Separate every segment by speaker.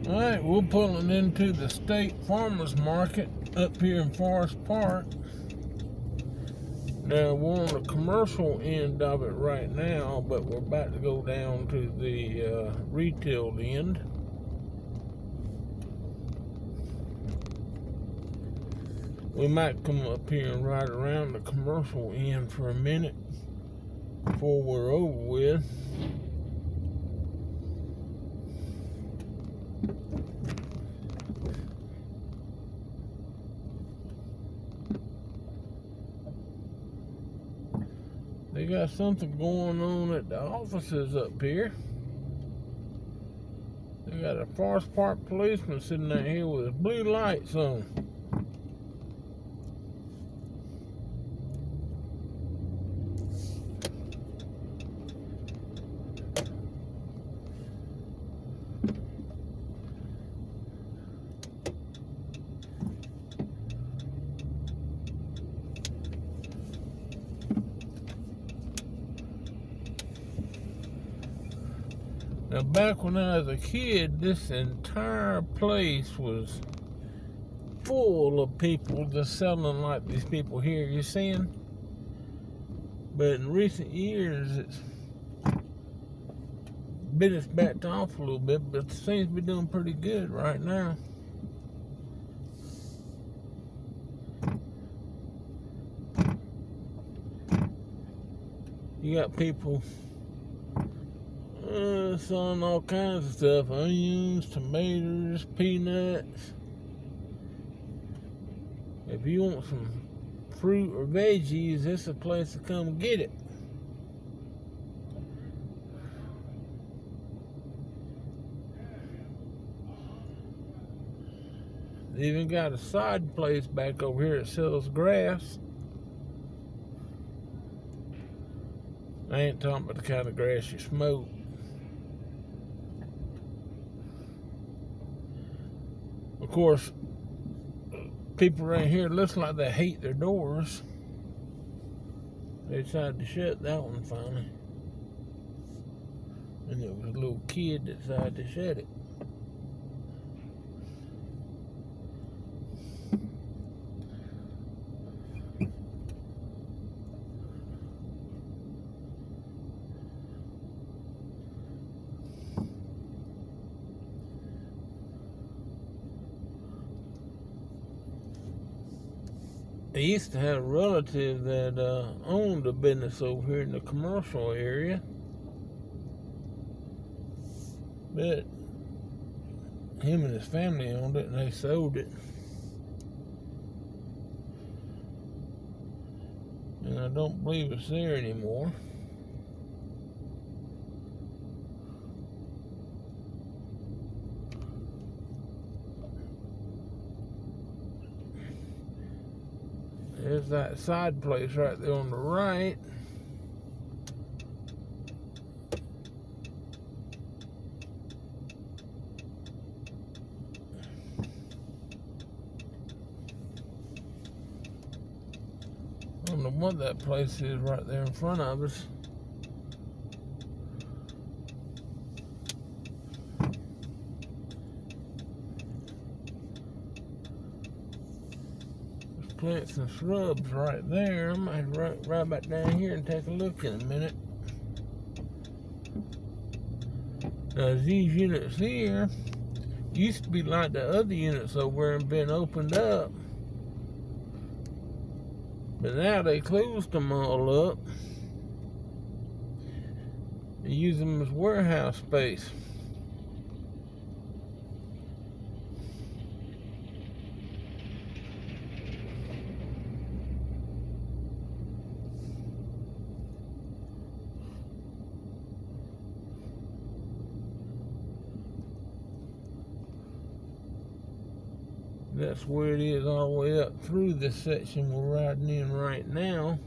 Speaker 1: Alright, we're pulling into the State Farmers Market up here in Forest Park. Now, we're on the commercial end of it right now, but we're about to go down to the retail end. We might come up here and ride around the commercial end for a minute before we're over with. They got something going on at the offices up here. They got a Forest Park policeman sitting out here with his blue lights on. Now, back when I was a kid, this entire place was full of people just selling like these people here you're seeing. But in recent years, it's backed off a little bit, but it seems to be doing pretty good right now. You got people selling all kinds of stuff: onions, tomatoes, peanuts. If you want some fruit or veggies, this is a place to come get it. They even got a side place back over here that sells grass. I ain't talking about the kind of grass you smoke. Of course, people around here looks like they hate their doors. They decided to shut that one finally. And it was a little kid that decided to shut it. I used to have a relative that owned a business over here in the commercial area, but him and his family owned it and they sold it. And I don't believe it's there anymore. There's that side place right there on the right. I don't know what that place is right there in front of us. Plants and shrubs right there. I might ride back down here and take a look in a minute. Now, these units here used to be like the other units over there and been opened up, but now they closed them all up and use them as warehouse space. That's where it is all the way up through this section we're riding in right now.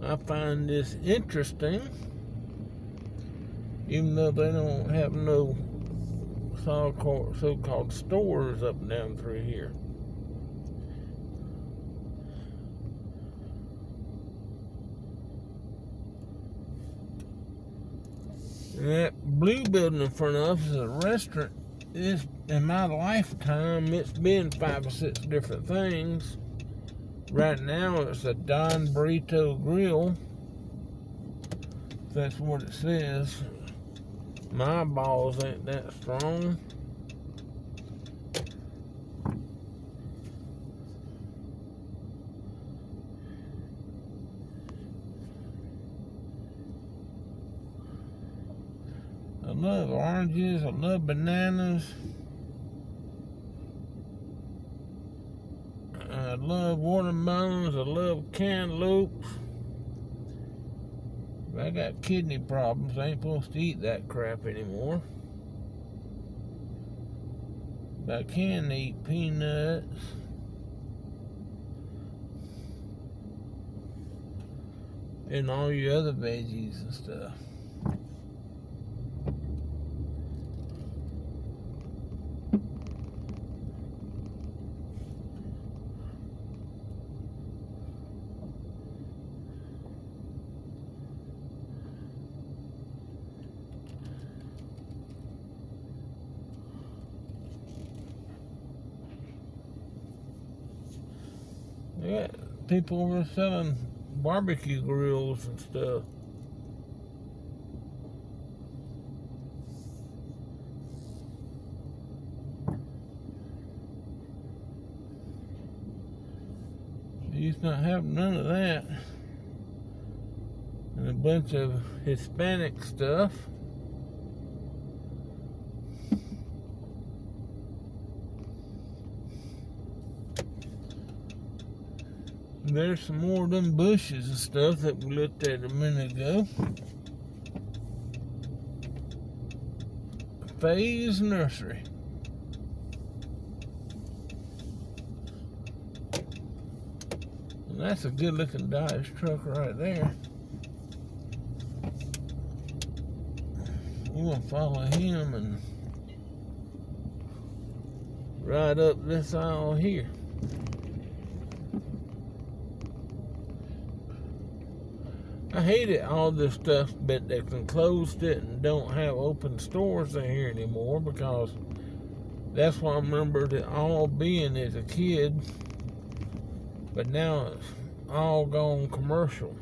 Speaker 1: I find this interesting, even though they don't have no so-called stores up and down through here. And that blue building in front of us is a restaurant. In my lifetime, it's been 5 or 6 different things. Right now, it's a Don Burrito Grill. That's what it says. My eyeballs ain't that strong. I love oranges, I love bananas. I love watermelons, I love cantaloupes. I got kidney problems, I ain't supposed to eat that crap anymore. But I can eat peanuts. And all your other veggies and stuff. Yeah, people were selling barbecue grills and stuff. They used to not have none of that. And a bunch of Hispanic stuff. There's some more of them bushes and stuff that we looked at a minute ago. Faye's Nursery. And that's a good looking Dodge truck right there. We're gonna follow him and ride up this aisle here. I hate it, all this stuff, but they can close it and don't have open stores in here anymore, because that's what I remembered it all being as a kid. But now it's all gone commercial.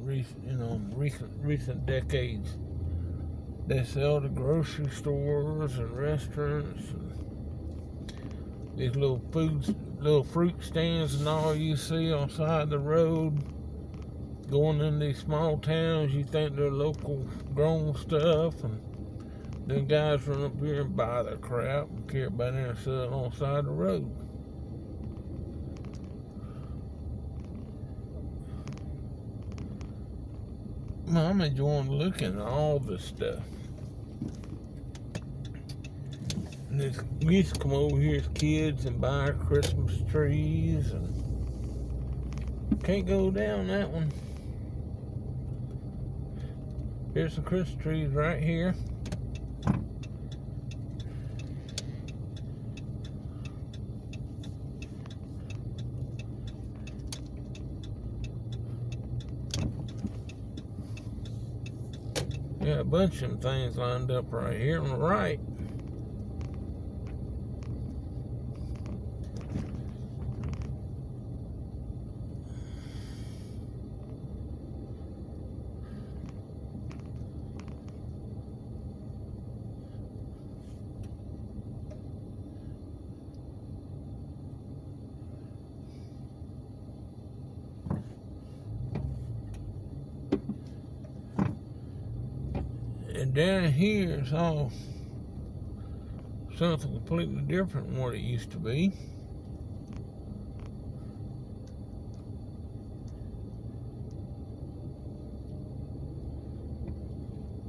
Speaker 1: Recent decades. They sell to grocery stores and restaurants, and these little fruit stands and all you see on the side of the road. Going in these small towns, you think they're local grown stuff, and then guys run up here and buy their crap and carry it back there and sell it on the side of the road. I'm enjoying looking at all this stuff. And we used to come over here as kids and buy our Christmas trees, and can't go down that one. Here's some Christmas trees right here. Got a bunch of them things lined up right here on the right. And down here it's all something completely different than what it used to be.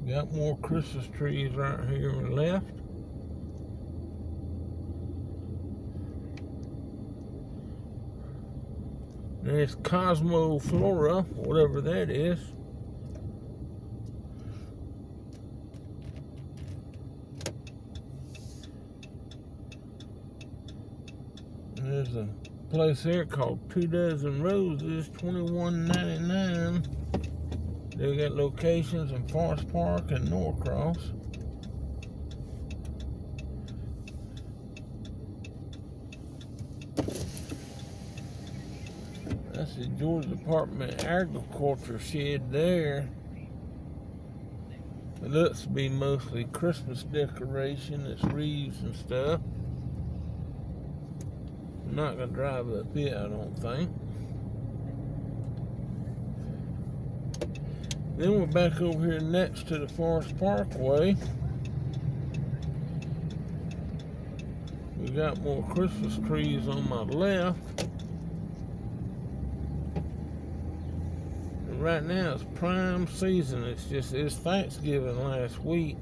Speaker 1: Got more Christmas trees right here on the left. There's Cosmo Flora, whatever that is. There's a place there called 2 Dozen Roses, $21.99. They got locations in Forest Park and Norcross. That's the Georgia Department of Agriculture shed there. It looks to be mostly Christmas decoration. It's wreaths and stuff. I'm not going to drive up it, I don't think. Then we're back over here next to the Forest Parkway. We got more Christmas trees on my left. And right now it's prime season. It's Thanksgiving last week.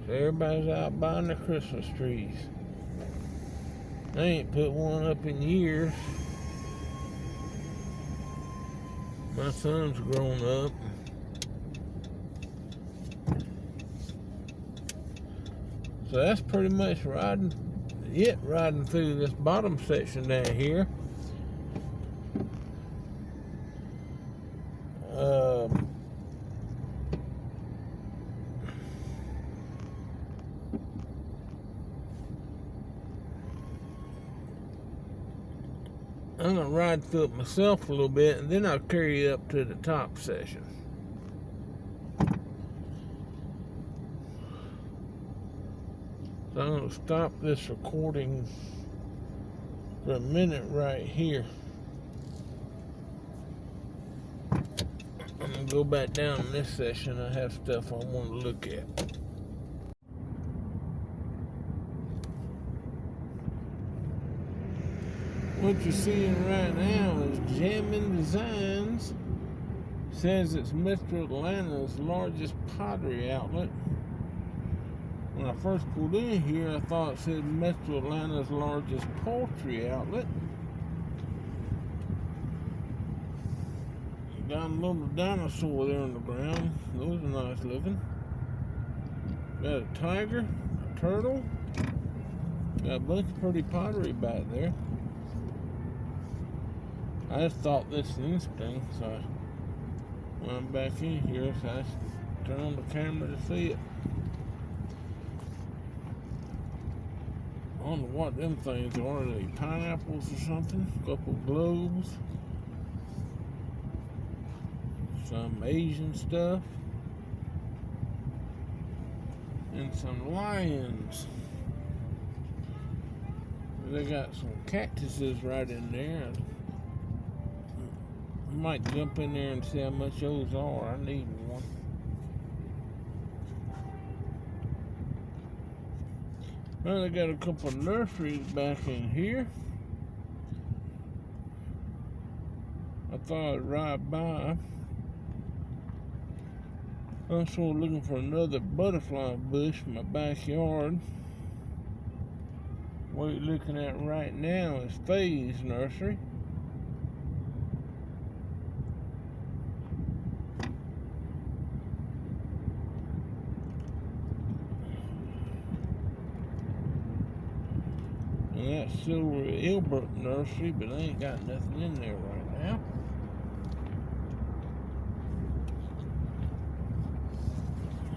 Speaker 1: So everybody's out buying their Christmas trees. I ain't put one up in years. My son's grown up. So that's pretty much riding through this bottom section down here. I'm going to ride through it myself a little bit, and then I'll carry you up to the top section. So I'm going to stop this recording for a minute right here. I'm going to go back down in this section. I have stuff I want to look at. What you're seeing right now is Jammin' Designs. Says it's Metro Atlanta's largest pottery outlet. When I first pulled in here, I thought it said Metro Atlanta's largest poultry outlet. Got a little dinosaur there on the ground. Those are nice looking. Got a tiger, a turtle. Got a bunch of pretty pottery back there. I just thought this instinct, so I went back in here, so I turned on the camera to see it. I don't know what them things are. Are they pineapples or something? A couple globes. Some Asian stuff. And some lions. They got some cactuses right in there. I might jump in there and see how much those are. I need one. Well, they got a couple of nurseries back in here. I thought I'd ride by. I'm sort of looking for another butterfly bush in my backyard. What you're looking at right now is Faye's nursery. And that's Silver Ilbert nursery, but I ain't got nothing in there right now.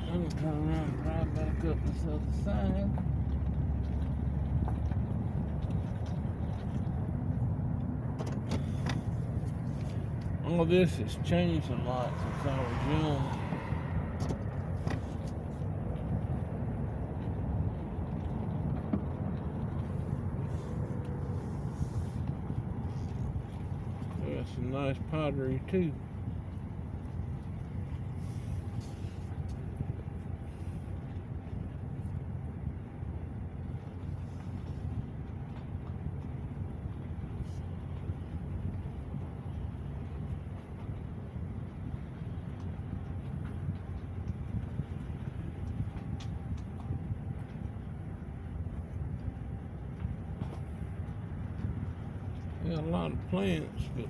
Speaker 1: I'm gonna turn around and drive back up this other side. All this has changed a lot since I was young. There's some nice pottery too. Got a lot of plants, but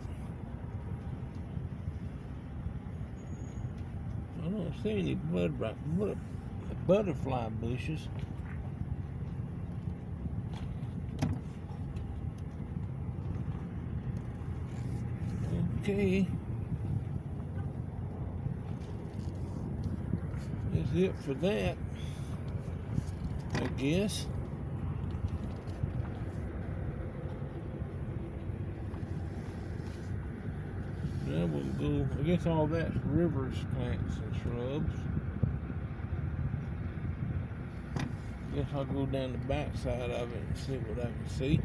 Speaker 1: I don't see any bud the butterfly bushes. Okay. That's it for that, I guess. Now we'll go, I guess all that's rivers, plants, and shrubs. I guess I'll go down the back side of it and see what I can see.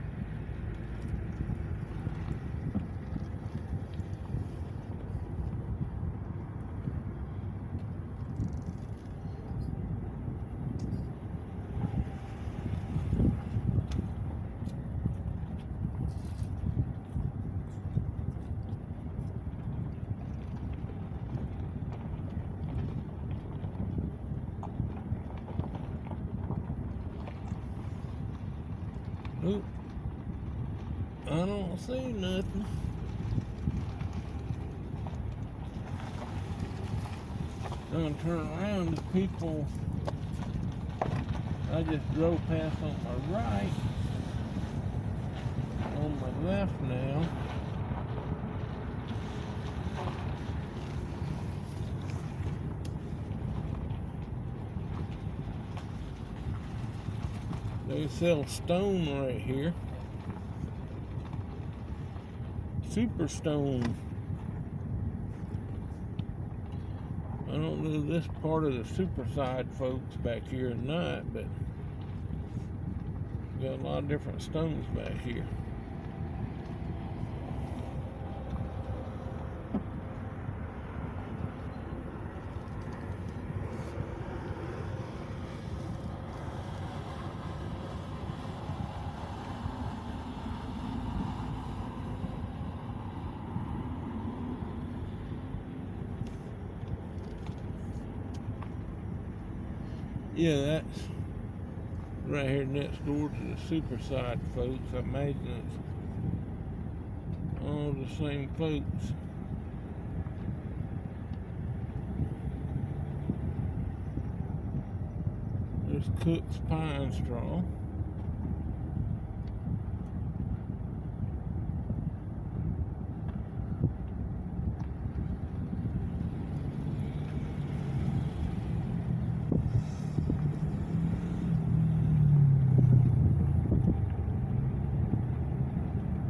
Speaker 1: Oop. I don't see nothing. I'm gonna turn around. The people I just drove past on my right, on my left now. They sell stone right here. Super stone. I don't know this part of the super side folks back here or not, but got a lot of different stones back here. Yeah, that's right here next door to the super side folks. I imagine it's all the same folks. There's Cook's Pine Straw.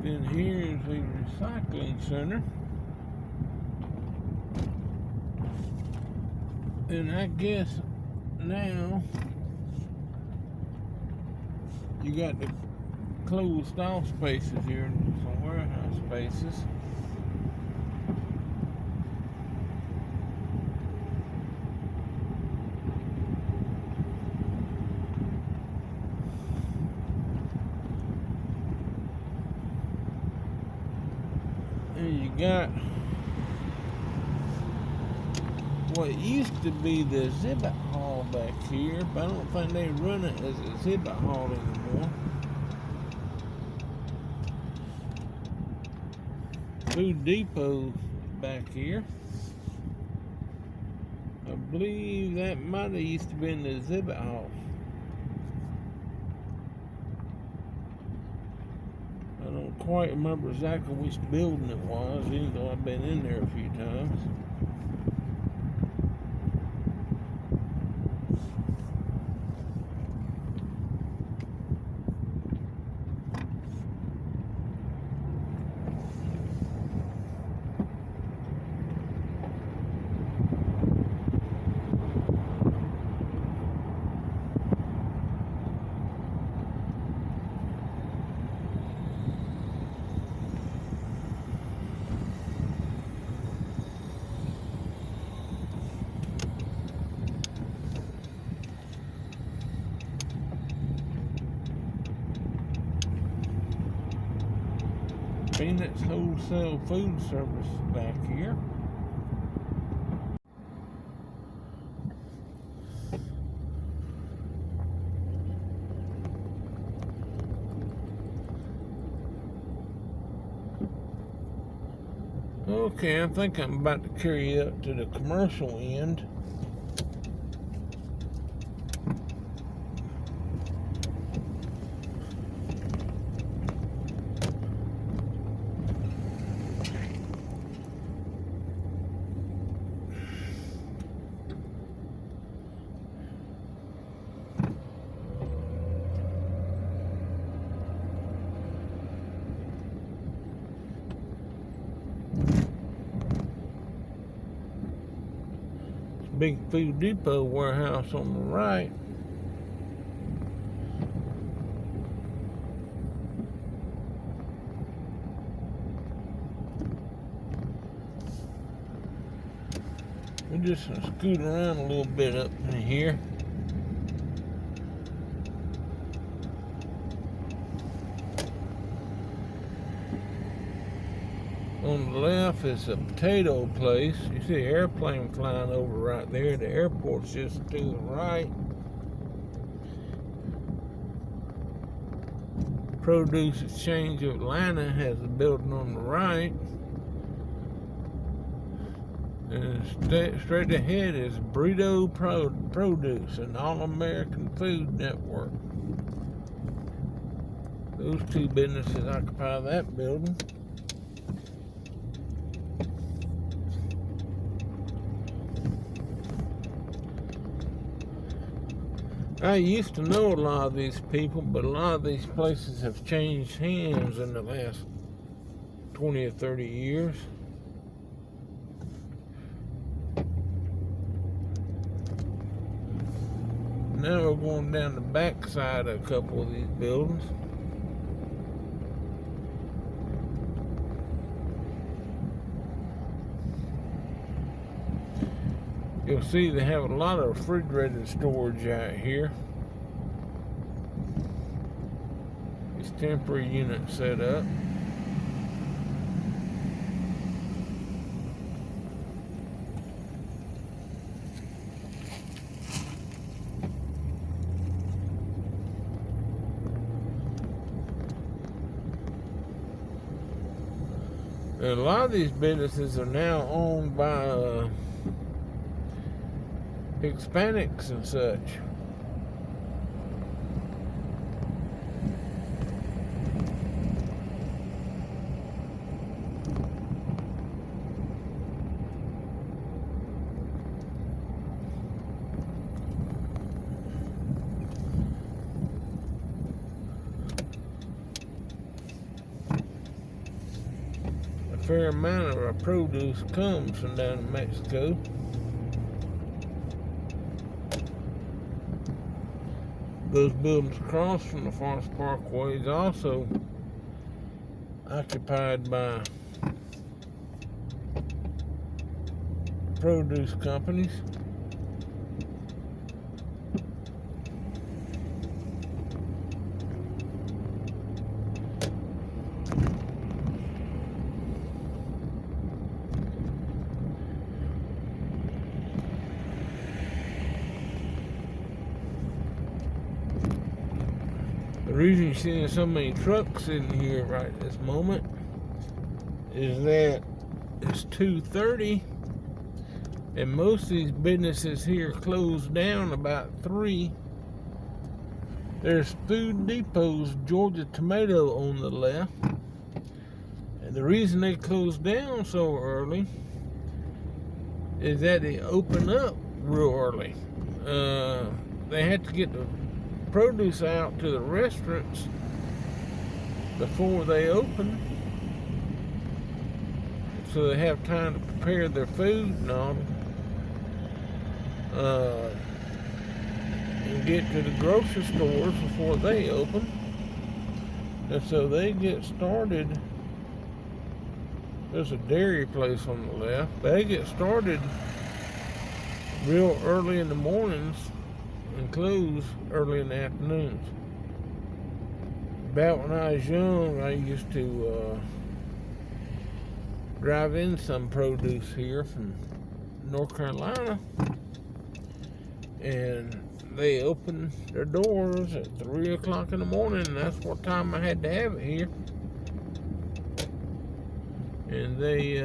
Speaker 1: Then here's a recycling center. And I guess now you got the closed off spaces here, some warehouse spaces. And you got what used to be the exhibit hall back here, but I don't think they run it as an exhibit hall anymore. Food Depot back here. I believe that might have used to be in the exhibit hall. I don't quite remember exactly which building it was, even though I've been in there a few times. Phoenix Wholesale Food Service back here. Okay, I think I'm about to carry it up to the commercial end. big food depot warehouse on the right. We're just gonna scoot around a little bit up in here. On the left is a potato place. You see an airplane flying over right there. The airport's just to the right. Produce Exchange of Atlanta has a building on the right. And straight ahead is Burrito Produce, an all-American food network. Those two businesses occupy that building. I used to know a lot of these people, but a lot of these places have changed hands in the last 20 or 30 years. Now we're going down the back side of a couple of these buildings. You'll see they have a lot of refrigerated storage out here. It's temporary units set up. And a lot of these businesses are now owned by Hispanics and such. A fair amount of our produce comes from down in Mexico. Those buildings across from the Forest Parkway is also occupied by produce companies. The reason you're seeing so many trucks in here right this moment is that it's 2:30 and most of these businesses here close down about 3. There's Food Depot's Georgia Tomato on the left. And the reason they close down so early is that they open up real early. They had to get the produce out to the restaurants before they open, so they have time to prepare their food and all, and get to the grocery stores before they open. And so they get started. There's a dairy place on the left. They get started real early in the mornings and close early in the afternoons. Back when I was young, I used to drive in some produce here from North Carolina, and they open their doors at 3 o'clock in the morning, and that's what time I had to have it here. And they,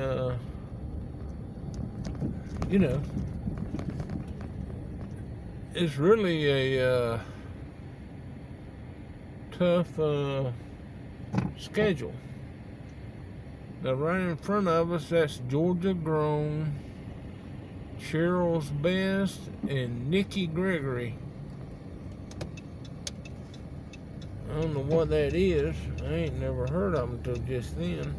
Speaker 1: you know, it's really a tough schedule. Now right in front of us, that's Georgia Grown, Cheryl's Best, and Nikki Gregory. I don't know what that is. I ain't never heard of them until just then.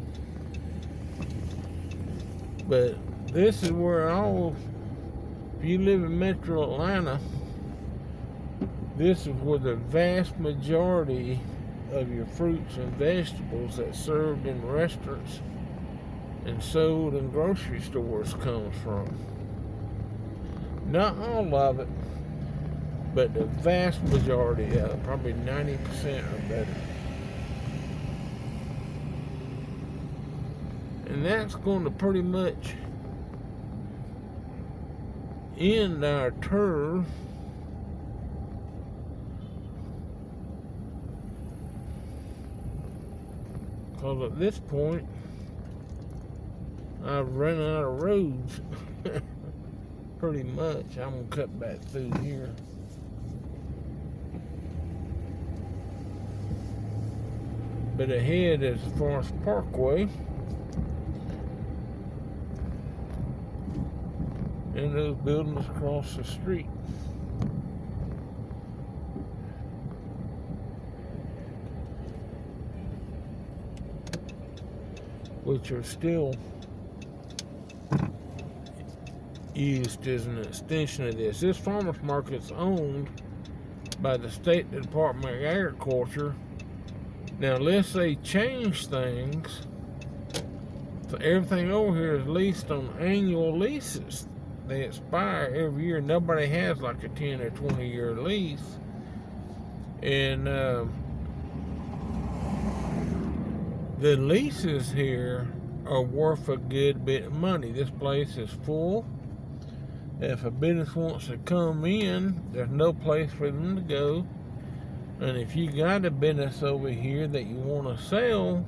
Speaker 1: But this is where all If you live in Metro Atlanta, this is where the vast majority of your fruits and vegetables that's served in restaurants and sold in grocery stores comes from. Not all of it, but the vast majority of it, probably 90% or better. And that's going to pretty much end our tour. Because at this point, I've run out of roads. Pretty much. I'm going to cut back through here. But ahead is Forest Parkway. And those buildings across the street. Which are still used as an extension of this. This farmer's market's owned by the State Department of Agriculture. Now, unless they change things, so everything over here is leased on annual leases. They expire every year. Nobody has like a 10 or 20 year lease. And the leases here are worth a good bit of money. This place is full. If a business wants to come in, there's no place for them to go. And if you got a business over here that you want to sell,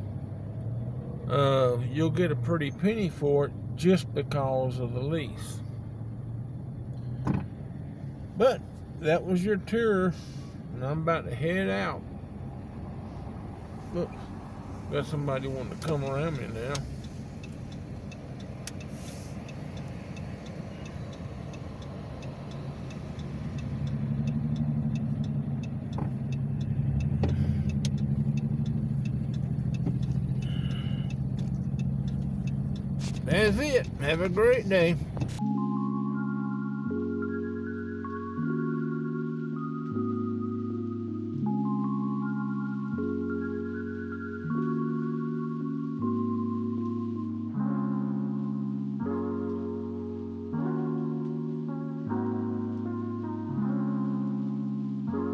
Speaker 1: you'll get a pretty penny for it just because of the lease. But that was your tour, and I'm about to head out. Look, got somebody wanting to come around me now. That's it. Have a great day.